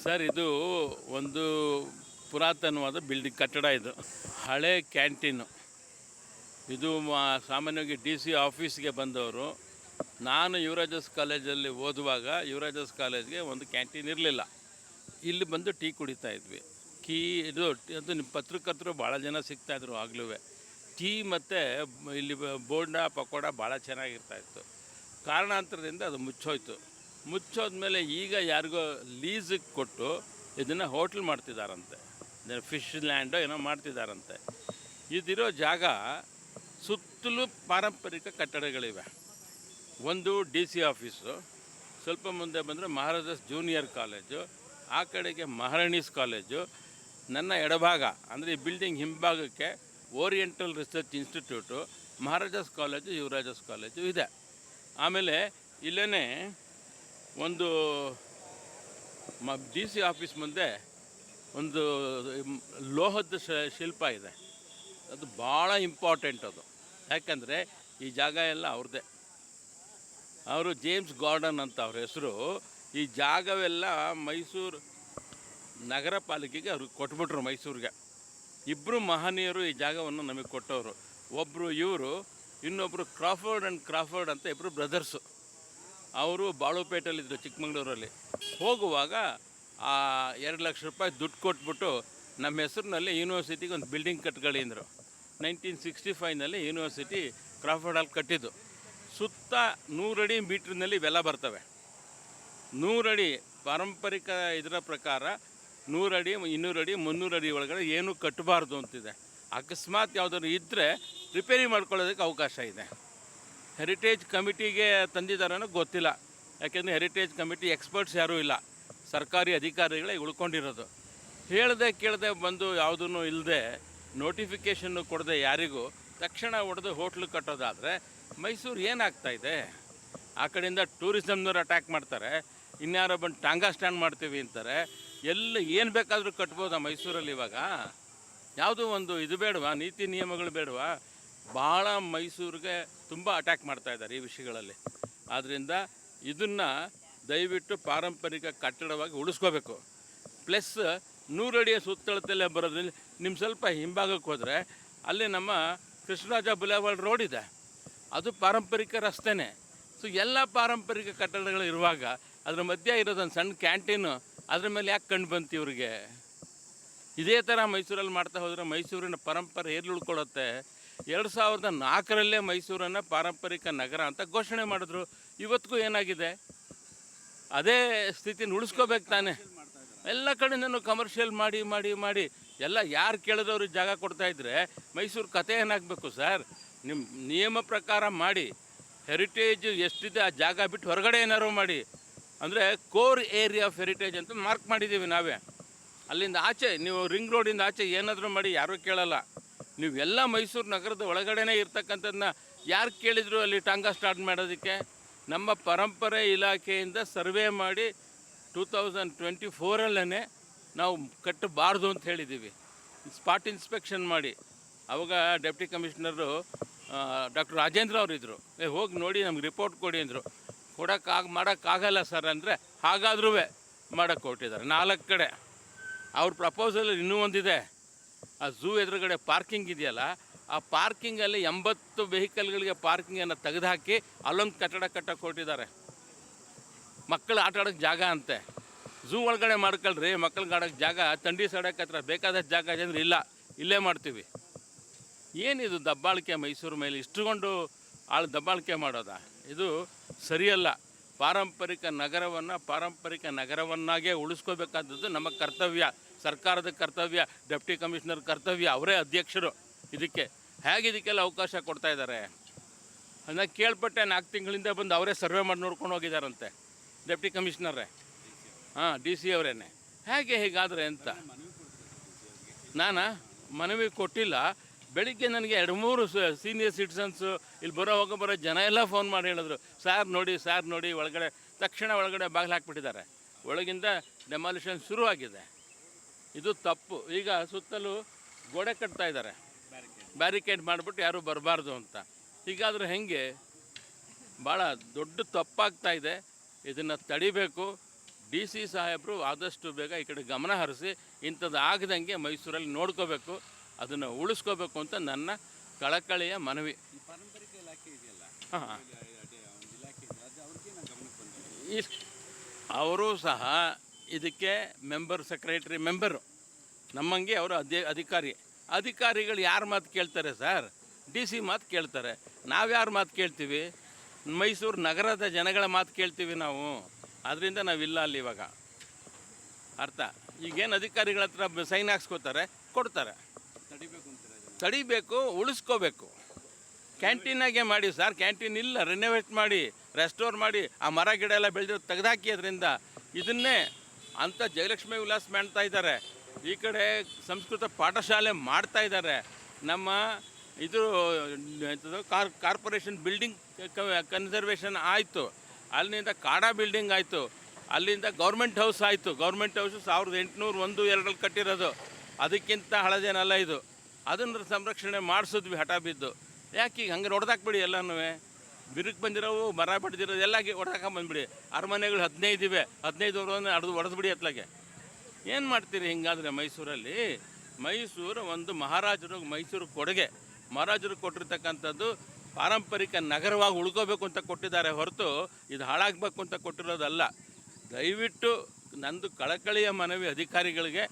Sir, ಇದು ಒಂದು ಪುರಾತನವಾದ ಬಿಲ್ಡಿಂಗ್ ಕಟ್ಟಡ. ಇದು ಹಳೆ ಕ್ಯಾಂಟೀನು. ಇದು ಸಾಮಾನ್ಯವಾಗಿ DC ಆಫೀಸ್ಗೆ ಬಂದವರು. ನಾನು ಯುವರಾಜಸ್ ಕಾಲೇಜಲ್ಲಿ ಓದುವಾಗ ಯುವರಾಜಸ್ ಕಾಲೇಜ್ಗೆ ಒಂದು ಕ್ಯಾಂಟೀನ್ ಇರಲಿಲ್ಲ. ಇಲ್ಲಿ ಬಂದು ಟೀ ಕುಡಿತಾ ಇದ್ವಿ. ಇದು ನಿಮ್ಮ ಪತ್ರಕರ್ತರು ಭಾಳ ಜನ ಸಿಗ್ತಾಯಿದ್ರು ಆಗಲೂ. ಟೀ ಮತ್ತು ಇಲ್ಲಿ ಬೋಂಡ ಪಕೋಡ ಭಾಳ ಚೆನ್ನಾಗಿರ್ತಾಯಿತ್ತು. ಕಾರಣಾಂತರದಿಂದ ಅದು ಮುಚ್ಚೋದ್ಮೇಲೆ ಈಗ ಯಾರಿಗೋ ಲೀಸಿಗೆ ಕೊಟ್ಟು ಇದನ್ನು ಹೋಟ್ಲ್ ಮಾಡ್ತಿದ್ದಾರಂತೆ. ಫಿಶ್ ಲ್ಯಾಂಡೋ ಏನೋ ಮಾಡ್ತಿದ್ದಾರಂತೆ. ಇದಿರೋ ಜಾಗ ಸುತ್ತಲೂ ಪಾರಂಪರಿಕ ಕಟ್ಟಡಗಳಿವೆ. ಒಂದು DC ಆಫೀಸು, ಸ್ವಲ್ಪ ಮುಂದೆ ಬಂದರೆ ಮಹಾರಾಜಾಸ್ ಜೂನಿಯರ್ ಕಾಲೇಜು, ಆ ಕಡೆಗೆ ಮಹಾರಾಣೀಸ್ ಕಾಲೇಜು, ನನ್ನ ಎಡಭಾಗ ಅಂದರೆ ಈ ಬಿಲ್ಡಿಂಗ್ ಹಿಂಭಾಗಕ್ಕೆ oriental research institute, Maharaja's college, Yuvaraja's college ಇದೆ. ಆಮೇಲೆ ಇಲ್ಲೇ ಒಂದು DC ಆಫೀಸ್ ಮುಂದೆ ಒಂದು ಲೋಹದ ಶಿಲ್ಪ ಇದೆ. ಅದು ಭಾಳ ಇಂಪಾರ್ಟೆಂಟ್. ಅದು ಯಾಕಂದರೆ ಈ ಜಾಗ ಎಲ್ಲ ಅವ್ರದ್ದೇ. ಅವರು ಜೇಮ್ಸ್ ಗಾರ್ಡನ್ ಅಂತ ಅವ್ರ ಹೆಸರು. ಈ ಜಾಗವೆಲ್ಲ ಮೈಸೂರು ನಗರ ಪಾಲಿಕೆಗೆ ಅವ್ರಿಗೆ ಕೊಟ್ಬಿಟ್ರು. ಮೈಸೂರಿಗೆ ಇಬ್ಬರು ಮಹನೀಯರು ಈ ಜಾಗವನ್ನು ನಮಗೆ ಕೊಟ್ಟವರು. ಒಬ್ಬರು ಇವರು, ಇನ್ನೊಬ್ಬರು ಕ್ರಾಫರ್ಡ್ ಅಂತ ಇಬ್ಬರು ಬ್ರದರ್ಸು. ಅವರು ಬಾಳುಪೇಟೆಯಲ್ಲಿದ್ದರು, ಚಿಕ್ಕಮಗಳೂರಲ್ಲಿ. ಹೋಗುವಾಗ 2 ಲಕ್ಷ ರೂಪಾಯಿ ದುಡ್ಡು ಕೊಟ್ಬಿಟ್ಟು ನಮ್ಮ ಹೆಸರಿನಲ್ಲಿ ಯೂನಿವರ್ಸಿಟಿಗೆ ಒಂದು ಬಿಲ್ಡಿಂಗ್ ಕಟ್ಕೊಳ್ಳಿ ಅಂದರು. 1965ನಲ್ಲಿ ಯೂನಿವರ್ಸಿಟಿ ಕ್ರಾಫರ್ಡ್ ಹಾಲ್ ಕಟ್ಟಿದ್ದು. ಸುತ್ತ 100 ಅಡಿ ಮೀಟ್ರಿನಲ್ಲಿ ಇವೆಲ್ಲ ಬರ್ತವೆ. 100 ಅಡಿ ಪಾರಂಪರಿಕ ಇದರ ಪ್ರಕಾರ 100 ಅಡಿ, 200 ಅಡಿ, 300 ಅಡಿ ಒಳಗಡೆ ಏನೂ ಕಟ್ಟಬಾರ್ದು ಅಂತಿದೆ. ಅಕಸ್ಮಾತ್ ಯಾವುದಾದ್ರು ಇದ್ದರೆ ರಿಪೇರಿ ಮಾಡ್ಕೊಳ್ಳೋದಕ್ಕೆ ಅವಕಾಶ ಇದೆ. ಹೆರಿಟೇಜ್ ಕಮಿಟಿಗೆ ತಂದಿದ್ದಾರೋ ಗೊತ್ತಿಲ್ಲ. ಯಾಕೆಂದರೆ ಹೆರಿಟೇಜ್ ಕಮಿಟಿ ಎಕ್ಸ್ಪರ್ಟ್ಸ್ ಯಾರೂ ಇಲ್ಲ, ಸರ್ಕಾರಿ ಅಧಿಕಾರಿಗಳೇ ಉಳ್ಕೊಂಡಿರೋದು. ಕೇಳದೆ ಬಂದು ಯಾವುದೂ ಇಲ್ಲದೆ, ನೋಟಿಫಿಕೇಷನ್ನು ಕೊಡದೆ ಯಾರಿಗೂ ತಕ್ಷಣ ಹೊಡೆದು ಹೋಟ್ಲು ಕಟ್ಟೋದಾದರೆ ಮೈಸೂರು ಏನಾಗ್ತಾಯಿದೆ? ಆ ಕಡೆಯಿಂದ ಟೂರಿಸಮ್ನವ್ರು ಅಟ್ಯಾಕ್ ಮಾಡ್ತಾರೆ, ಇನ್ಯಾರೋ ಬಂದು ಟಾಂಗಾ ಸ್ಟ್ಯಾಂಡ್ ಮಾಡ್ತೀವಿ ಅಂತಾರೆ. ಏನು ಬೇಕಾದರೂ ಕಟ್ಬೋದಾ ಮೈಸೂರಲ್ಲಿ? ಇವಾಗ ಯಾವುದೂ ಒಂದು ಇದು ಬೇಡವಾ? ನೀತಿ ನಿಯಮಗಳು ಬೇಡವಾ? ಭಾಳ ಮೈಸೂರಿಗೆ ತುಂಬ ಅಟ್ಯಾಕ್ ಮಾಡ್ತಾಯಿದ್ದಾರೆ ಈ ವಿಷಯಗಳಲ್ಲಿ. ಆದ್ದರಿಂದ ಇದನ್ನು ದಯವಿಟ್ಟು ಪಾರಂಪರಿಕ ಕಟ್ಟಡವಾಗಿ ಉಳಿಸ್ಕೋಬೇಕು. ಪ್ಲಸ್ 100 ಅಡಿಯ ಸುತ್ತಳತೆಯಲ್ಲೇ ಬರೋದ್ರಲ್ಲಿ ನಿಮ್ಮ ಸ್ವಲ್ಪ ಹಿಂಭಾಗಕ್ಕೆ ಹೋದರೆ ಅಲ್ಲಿ ನಮ್ಮ ಕೃಷ್ಣರಾಜ ಬುಲೆವಾರ್ಡ್ ರೋಡ್ ಇದೆ. ಅದು ಪಾರಂಪರಿಕ ರಸ್ತೆನೇ. ಸೊ ಎಲ್ಲ ಪಾರಂಪರಿಕ ಕಟ್ಟಡಗಳು ಇರುವಾಗ ಅದರ ಮಧ್ಯೆ ಇರೋದೊಂದು ಸಣ್ಣ ಕ್ಯಾಂಟೀನು, ಅದ್ರ ಮೇಲೆ ಯಾಕೆ ಕಂಡು ಬಂತು ಇವ್ರಿಗೆ? ಇದೇ ಥರ ಮೈಸೂರಲ್ಲಿ ಮಾಡ್ತಾ ಹೋದರೆ ಮೈಸೂರಿನ ಪರಂಪರೆ ಎಲ್ಲಿ ಉಳ್ಕೊಳ್ಳುತ್ತೆ? 2004ರಲ್ಲೇ ಮೈಸೂರನ್ನು ಪಾರಂಪರಿಕ ನಗರ ಅಂತ ಘೋಷಣೆ ಮಾಡಿದ್ರು. ಇವತ್ತಿಗೂ ಏನಾಗಿದೆ? ಅದೇ ಸ್ಥಿತಿನ ಉಳಿಸ್ಕೋಬೇಕು ತಾನೆ. ಎಲ್ಲ ಕಡೆಯಿಂದನೂ ಕಮರ್ಷಿಯಲ್ ಮಾಡಿ ಎಲ್ಲ ಯಾರು ಕೇಳಿದವ್ರಿಗೆ ಜಾಗ ಕೊಡ್ತಾಯಿದ್ರೆ ಮೈಸೂರು ಕತೆ ಏನಾಗಬೇಕು ಸರ್? ನಿಮ್ಮ ನಿಯಮ ಪ್ರಕಾರ ಮಾಡಿ. ಹೆರಿಟೇಜ್ ಎಷ್ಟಿದೆ ಆ ಜಾಗ ಬಿಟ್ಟು ಹೊರಗಡೆ ಏನಾರು ಮಾಡಿ. ಅಂದರೆ ಕೋರ್ ಏರಿಯಾ ಆಫ್ ಹೆರಿಟೇಜ್ ಅಂತ ಮಾರ್ಕ್ ಮಾಡಿದ್ದೀವಿ ನಾವೇ. ಅಲ್ಲಿಂದ ಆಚೆ ನೀವು ರಿಂಗ್ ರೋಡಿಂದ ಆಚೆ ಏನಾದರೂ ಮಾಡಿ, ಯಾರೂ ಕೇಳಲ್ಲ. ನೀವೆಲ್ಲ ಮೈಸೂರು ನಗರದ ಒಳಗಡೆನೇ ಇರ್ತಕ್ಕಂಥದ್ದನ್ನ ಯಾರು ಕೇಳಿದ್ರು ಅಲ್ಲಿ ಟಾಂಗಾ ಸ್ಟಾರ್ಟ್ ಮಾಡೋದಕ್ಕೆ? ನಮ್ಮ ಪರಂಪರೆ ಇಲಾಖೆಯಿಂದ ಸರ್ವೆ ಮಾಡಿ 2024ರಲ್ಲೇ ನಾವು ಕಟ್ಟಬಾರ್ದು ಅಂತ ಹೇಳಿದ್ದೀವಿ. ಸ್ಪಾಟ್ ಇನ್ಸ್ಪೆಕ್ಷನ್ ಮಾಡಿ. ಅವಾಗ ಡೆಪ್ಟಿ ಕಮಿಷನರು ಡಾಕ್ಟರ್ ರಾಜೇಂದ್ರ ಅವರು ಇದ್ದರು. ಹೋಗಿ ನೋಡಿ ನಮ್ಗೆ ರಿಪೋರ್ಟ್ ಕೊಡಿ ಅಂದರು. ಮಾಡೋಕ್ಕಾಗಲ್ಲ ಸರ್ ಅಂದರೆ ಹಾಗಾದ್ರೂ ಮಾಡೋಕ್ಕೆ ಕೊಟ್ಟಿದ್ದಾರೆ 4 ಕಡೆ. ಅವ್ರ ಪ್ರಪೋಸಲ್ ಇನ್ನೂ ಒಂದಿದೆ. ಆ ಝೂ ಎದುರುಗಡೆ ಪಾರ್ಕಿಂಗ್ ಇದೆಯಲ್ಲ, ಆ ಪಾರ್ಕಿಂಗಲ್ಲಿ 80 ವೆಹಿಕಲ್ಗಳಿಗೆ ಪಾರ್ಕಿಂಗನ್ನು ತೆಗೆದುಹಾಕಿ ಅಲ್ಲೊಂದು ಕಟ್ಟಡ ಕಟ್ಟಕ್ಕೆ ಕೊಟ್ಟಿದ್ದಾರೆ. ಮಕ್ಕಳು ಆಟ ಆಡೋಕ್ಕೆ ಜಾಗ ಅಂತೆ. ಝೂ ಒಳಗಡೆ ಮಾಡ್ಕೊಳ್ರಿ, ಮಕ್ಕಳಿಗೆ ಆಡೋಕ್ಕೆ ಜಾಗ. ತಂಡಿ ಸಡಕ್ಕೆ ಹತ್ರ ಬೇಕಾದಷ್ಟು ಜಾಗ ಇದೆ ಅಂದರೆ ಇಲ್ಲ, ಇಲ್ಲೇ ಮಾಡ್ತೀವಿ. ಏನಿದು ದಬ್ಬಾಳಿಕೆ ಮೈಸೂರು ಮೇಲೆ? ಇಷ್ಟುಕೊಂಡು ದಬ್ಬಾಳಿಕೆ ಮಾಡೋದಾ? ಇದು ಸರಿಯಲ್ಲ. ಪಾರಂಪರಿಕ ನಗರವನ್ನಾಗೇ ಉಳಿಸ್ಕೋಬೇಕಾದದ್ದು ನಮ್ಮ ಕರ್ತವ್ಯ, ಸರ್ಕಾರದ ಕರ್ತವ್ಯ, ಡೆಪ್ಟಿ ಕಮಿಷನರ್ ಕರ್ತವ್ಯ. ಅವರೇ ಅಧ್ಯಕ್ಷರು. ಇದಕ್ಕೆಲ್ಲ ಅವಕಾಶ ಕೊಡ್ತಾಯಿದ್ದಾರೆ. ಅದನ್ನ ಕೇಳ್ಪಟ್ಟೆ 4 ತಿಂಗಳಿಂದ ಬಂದು ಅವರೇ ಸರ್ವೆ ಮಾಡಿ ನೋಡ್ಕೊಂಡು ಹೋಗಿದ್ದಾರಂತೆ ಡೆಪ್ಟಿ ಕಮಿಷನರೇ. DC ಅವರೇನೆ. ಹೀಗಾದರೆ ಅಂತ ನಾನು ಮನವಿ ಕೊಟ್ಟಿಲ್ಲ. ಬೆಳಿಗ್ಗೆ ನನಗೆ 2-3 ಸೀನಿಯರ್ ಸಿಟಿಸನ್ಸು ಇಲ್ಲಿ ಬರೋ ಜನ ಎಲ್ಲ ಫೋನ್ ಮಾಡಿ ಹೇಳಿದ್ರು, ಸಾರ್ ನೋಡಿ ಒಳಗಡೆ. ತಕ್ಷಣ ಒಳಗಡೆ ಬಾಗಿಲು ಹಾಕ್ಬಿಟ್ಟಿದ್ದಾರೆ. ಒಳಗಿಂದ ಡೆಮಾಲಿಷನ್ ಶುರುವಾಗಿದೆ. ಇದು ತಪ್ಪು. ಈಗ ಸುತ್ತಲೂ ಗೋಡೆ ಕಟ್ತಾ ಇದ್ದಾರೆ, ಬ್ಯಾರಿಕೇಡ್ ಮಾಡಿಬಿಟ್ಟು ಯಾರೂ ಬರಬಾರ್ದು ಅಂತ. ಹೀಗಾದರೂ ಹೆಂಗೆ? ಭಾಳ ದೊಡ್ಡ ತಪ್ಪಾಗ್ತಾ ಇದೆ. ಇದನ್ನು ತಡಿಬೇಕು. ಡಿ ಸಿ ಸಾಹೇಬರು ಆದಷ್ಟು ಬೇಗ ಈ ಕಡೆ ಗಮನ ಹರಿಸಿ ಇಂಥದ್ದು ಆಗದಂಗೆ ಮೈಸೂರಲ್ಲಿ ನೋಡ್ಕೋಬೇಕು, ಅದನ್ನು ಉಳಿಸ್ಕೋಬೇಕು ಅಂತ ನನ್ನ ಕಳಕಳಿಯ ಮನವಿ. ಈ ಪಾರಂಪರಿಕ ಇಲಾಖೆ ಇದೆಯಲ್ಲ, ಹಾಂ, ಒಂದು ಇಲಾಖೆ ಇದೆ, ಅದು ಅವ್ರಿಗೆ ನಾನು ಗಮನಕ್ಕೆ ಬಂದಿದೆ. ಅವರು ಸಹ ಇದಕ್ಕೆ ಸೆಕ್ರೆಟರಿ ಮೆಂಬರು ನಮ್ಮಂಗೆ ಅವರು ಅಧಿಕಾರಿಗಳು ಯಾರ ಮಾತು ಕೇಳ್ತಾರೆ ಸರ್? ಡಿ ಸಿ ಮಾತು ಕೇಳ್ತಾರೆ. ನಾವು ಯಾರ ಮಾತು ಕೇಳ್ತೀವಿ? ಮೈಸೂರು ನಗರದ ಜನಗಳ ಮಾತು ಕೇಳ್ತೀವಿ ನಾವು. ಅದರಿಂದ ನಾವಿಲ್ಲ ಅಲ್ಲಿ ಇವಾಗ. ಅರ್ಥ? ಈಗೇನು ಅಧಿಕಾರಿಗಳ ಹತ್ರ ಸೈನ್ ಹಾಕ್ಸ್ಕೋತಾರೆ, ಕೊಡ್ತಾರೆ. ತಡಿಬೇಕು ಅಂತಾರೆ, ತಡಿಬೇಕು, ಉಳಿಸ್ಕೋಬೇಕು. ಕ್ಯಾಂಟೀನಾಗೆ ಮಾಡಿ ಸರ್, ಕ್ಯಾಂಟೀನ್ ಇಲ್ಲ, ರಿನೋವೇಟ್ ಮಾಡಿ, ರೆಸ್ಟೋರ್ ಮಾಡಿ, ಆ ಮರ ಗಿಡ ಎಲ್ಲ ಬೆಳೆದಿರೋ ತೆಗೆದಾಕಿ. ಅದರಿಂದ ಇದನ್ನೇ ಅಂತ ಜಯಲಕ್ಷ್ಮಿ ವಿಲಾಸ್ ಮಾಡ್ತಾ ಇದ್ದಾರೆ. ಈ ಕಡೆ ಸಂಸ್ಕೃತ ಪಾಠಶಾಲೆ ಮಾಡ್ತಾ ಇದ್ದಾರೆ. ನಮ್ಮ ಇದು ಕಾರ್ಪೊರೇಷನ್ ಬಿಲ್ಡಿಂಗ್ ಕನ್ಸರ್ವೇಷನ್ ಆಯಿತು, ಅಲ್ಲಿಂದ ಕಾಡಾ ಬಿಲ್ಡಿಂಗ್ ಆಯಿತು, ಅಲ್ಲಿಂದ ಗೌರ್ಮೆಂಟ್ ಹೌಸ್ ಆಯಿತು. ಗೌರ್ಮೆಂಟ್ ಹೌಸು 1801-2 ಕಟ್ಟಿರೋದು, ಅದಕ್ಕಿಂತ ಹಳದೇನಲ್ಲ ಇದು. ಅದನ್ನು ಸಂರಕ್ಷಣೆ ಮಾಡಿಸಿದ್ವಿ ಹಠ ಬಿದ್ದು. ಯಾಕೆ ಈಗ ಹಂಗೆ ಹೊಡೆದಾಕ್ಬಿಡಿ ಎಲ್ಲನೂ. ಬಿರುಕು ಬಂದಿರೋವು, ಮರ ಬಡ್ದಿರೋದು ಎಲ್ಲ ಹೊಡೆದಾಕೊಂಬಂದ್ಬಿಡಿ. ಅರಮನೆಗಳು 15 ಇವೆ, 15 ಹೊಡೆದ್ಬಿಡಿ ಅತ್ಲಾಗೆ. ಏನು ಮಾಡ್ತೀರಿ ಹಿಂಗಾದರೆ ಮೈಸೂರಲ್ಲಿ? ಮೈಸೂರು ಒಂದು ಮೈಸೂರು ಕೊಡುಗೆ. ಮಹಾರಾಜರು ಕೊಟ್ಟಿರ್ತಕ್ಕಂಥದ್ದು ಪಾರಂಪರಿಕ ನಗರವಾಗಿ ಉಳ್ಕೋಬೇಕು ಅಂತ ಕೊಟ್ಟಿದ್ದಾರೆ ಹೊರತು ಇದು ಹಾಳಾಗಬೇಕು ಅಂತ ಕೊಟ್ಟಿರೋದಲ್ಲ. ದಯವಿಟ್ಟು ನಂದು ಕಳಕಳಿಯ ಮನವಿ ಅಧಿಕಾರಿಗಳಿಗೆ,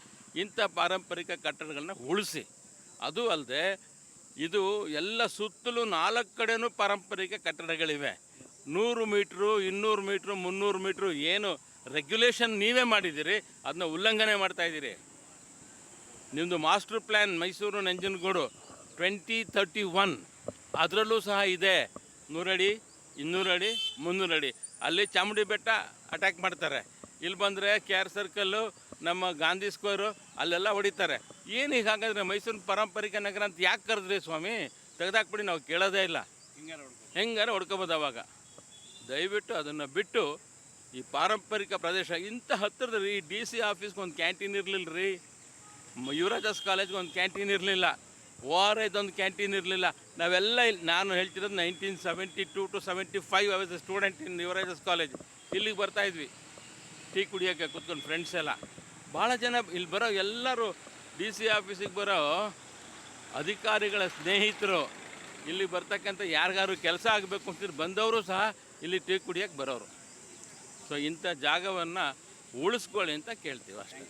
ಇಂಥ ಪಾರಂಪರಿಕ ಕಟ್ಟಡಗಳನ್ನ ಉಳಿಸಿ. ಅದು ಅಲ್ಲದೆ ಇದು ಎಲ್ಲ ಸುತ್ತಲೂ 4 ಕಡೆಯೂ ಪಾರಂಪರಿಕ ಕಟ್ಟಡಗಳಿವೆ. 100 ಮೀಟ್ರು, 200 ಮೀಟ್ರು, 300 ಮೀಟ್ರು ಏನು ರೆಗ್ಯುಲೇಷನ್ ನೀವೇ ಮಾಡಿದ್ದೀರಿ, ಅದನ್ನ ಉಲ್ಲಂಘನೆ ಮಾಡ್ತಾಯಿದ್ದೀರಿ. ನಿಮ್ಮದು ಮಾಸ್ಟರ್ ಪ್ಲ್ಯಾನ್ ಮೈಸೂರು ನಂಜನಗೂಡು 2031 ಅದರಲ್ಲೂ ಸಹ ಇದೆ 100 ಅಡಿ, 200 ಅಡಿ, 300 ಅಡಿ. ಅಲ್ಲಿ ಚಾಮುಂಡಿ ಬೆಟ್ಟ ಅಟ್ಯಾಕ್ ಮಾಡ್ತಾರೆ. ಇಲ್ಲಿ ಬಂದರೆ KR ಸರ್ಕಲ್ಲು, ನಮ್ಮ ಗಾಂಧಿ ಸ್ಕ್ವೇರು ಅಲ್ಲೆಲ್ಲ ಹೊಡಿತಾರೆ. ಏನು ಹೀಗಾಗಾದ್ರೆ ಮೈಸೂರು ಪಾರಂಪರಿಕ ನಗರ ಅಂತ ಯಾಕೆ ಕರೆದ್ರಿ ಸ್ವಾಮಿ? ತೆಗೆದಾಕ್ಬಿಡಿ, ನಾವು ಕೇಳೋದೇ ಇಲ್ಲ. ಹೆಂಗಾರೆ ಹೊಡ್ಕೋಬೋದು ಅವಾಗ. ದಯವಿಟ್ಟು ಅದನ್ನು ಬಿಟ್ಟು ಈ ಪಾರಂಪರಿಕ ಪ್ರದೇಶ ಇಂಥ ಹತ್ತಿರದಲ್ಲಿ ಡಿ ಸಿ ಆಫೀಸ್ಗೆ ಒಂದು ಕ್ಯಾಂಟೀನ್ ಇರಲಿಲ್ಲ ರೀ, ಯುವರಾಜಾಸ್ ಕಾಲೇಜ್ಗೆ ಒಂದು ಕ್ಯಾಂಟೀನ್ ಇರಲಿಲ್ಲ, ORIದೊಂದು ಕ್ಯಾಂಟೀನ್ ಇರಲಿಲ್ಲ. ನಾವೆಲ್ಲ ಇಲ್ಲಿ, ನಾನು ಹೇಳ್ತಿರೋದು 1972 to 75 I was a student in Yuvaraja's college. ಇಲ್ಲಿಗೆ ಬರ್ತಾಯಿದ್ವಿ ಟೀ ಕುಡಿಯೋಕ್ಕೆ ಕೂತ್ಕೊಂಡು ಫ್ರೆಂಡ್ಸ್ ಎಲ್ಲ. ಭಾಳ ಜನ ಇಲ್ಲಿ ಬರೋ ಎಲ್ಲರೂ ಡಿ ಸಿ ಆಫೀಸಿಗೆ ಬರೋ ಅಧಿಕಾರಿಗಳ ಸ್ನೇಹಿತರು, ಇಲ್ಲಿ ಬರ್ತಕ್ಕಂಥ ಯಾರಿಗಾರು ಕೆಲಸ ಆಗಬೇಕು ಅಂತಿದ್ರು ಬಂದವರು ಸಹ ಇಲ್ಲಿ ಟೀ ಕುಡಿಯೋಕ್ಕೆ ಬರೋರು. ಸೊ ಇಂಥ ಜಾಗವನ್ನು ಉಳಿಸ್ಕೊಳ್ಳಿ ಅಂತ ಕೇಳ್ತೀವಿ ಅಷ್ಟೇ.